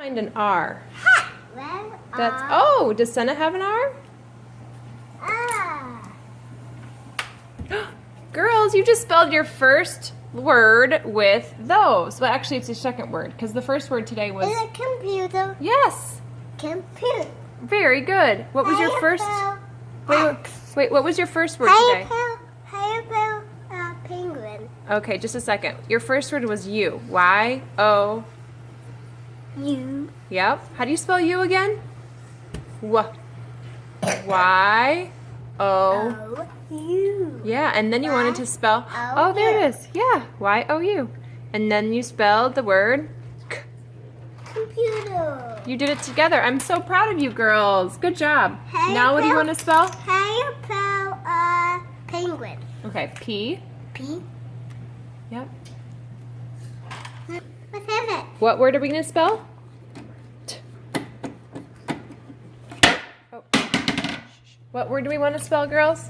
Find an R. Well, That's oh, does Senna have an R? ah. Girls, you just spelled your first word with those. Well, actually, it's your second word because the first word today was. Is it computer? Yes. Computer. Very good. What was your first? Wait. What was your first word today? How about penguin? Okay, just a second. Your first word was you. Y-O. You. Yep. How do you spell you again? Y-O. Oh, you. Yeah, and then you wanted to spell. Oh, there it is. Yeah, Y-O-U. And then you spelled the word. Computer. You did it together. I'm so proud of you, girls. Good job. How Now, what do you want to spell? How about penguin? Okay, P. P. Yep. What's it? What word are we going to spell? T. Oh. What word do we want to spell, girls?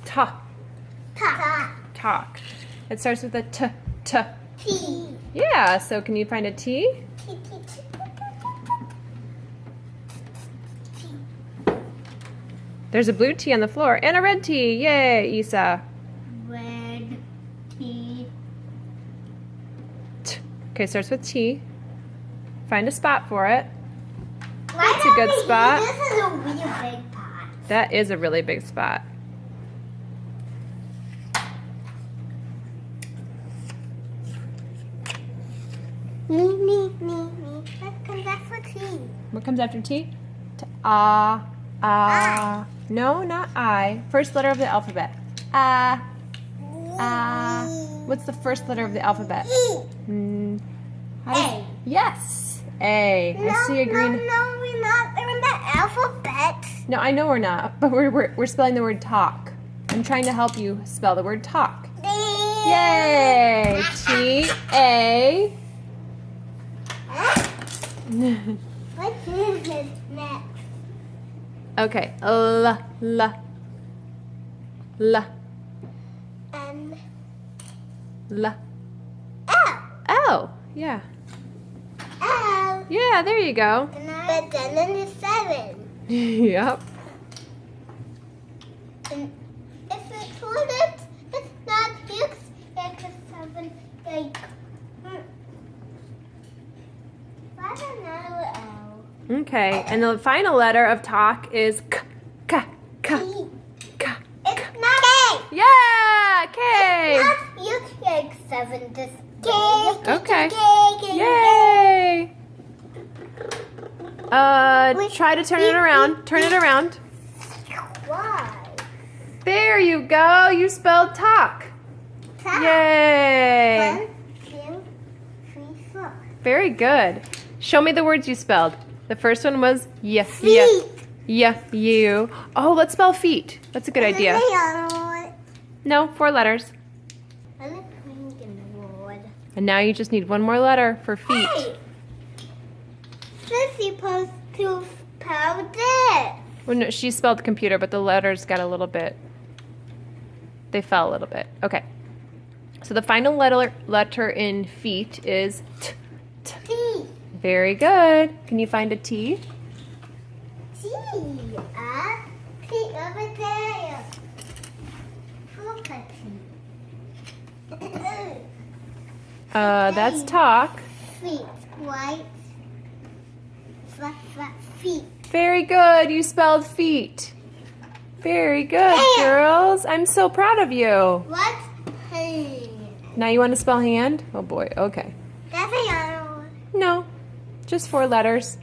Ta. Ta. Talk. It starts with a T. T. T. Yeah, so can you find a T? There's a blue T on the floor and a red T. Yay, Isa. Red T. T. Okay, starts with T. Find a spot for it. That's a good spot. This is a really big pot. That is a really big spot. Me. What comes after T? What comes after T? No, not I. First letter of the alphabet. What's the first letter of the alphabet? E. Yes. A. I see a green. No, we're not. They're in the alphabet. No, I know we're not, but we're spelling the word talk. I'm trying to help you spell the word talk. Yay! T-A. What is this next? Okay. L. M. L. L. L. Yeah. L. Yeah, there you go. But then it's 7. Yep. And if it's it, it's not 6, it's 7, 8. What's another L? Okay, and the final letter of talk is K. K. K. T. K. It's not K. Yeah, K. Not you take 7 this K. Okay. K. Yay. Try to turn it around. Turn it around. Why? There you go. You spelled talk. Top. Yay. 1, 2, 3, 4. Very good. Show me the words you spelled. The first one was Feet. you. Oh, let's spell feet. That's a good idea. No, 4 letters. And now you just need one more letter for feet. Hey, this is supposed to spell this. Well, no, she spelled computer, but the letters got a little bit. They fell a little bit. Okay. So the final letter in feet is T. T. Very good. Can you find a T? T. T over there. That's talk. Feet. White. Feet. Very good. You spelled feet. Very good, girls. I'm so proud of you. What's hand? Now you want to spell hand? Oh boy. Okay. That's a yellow one. No. Just 4 letters.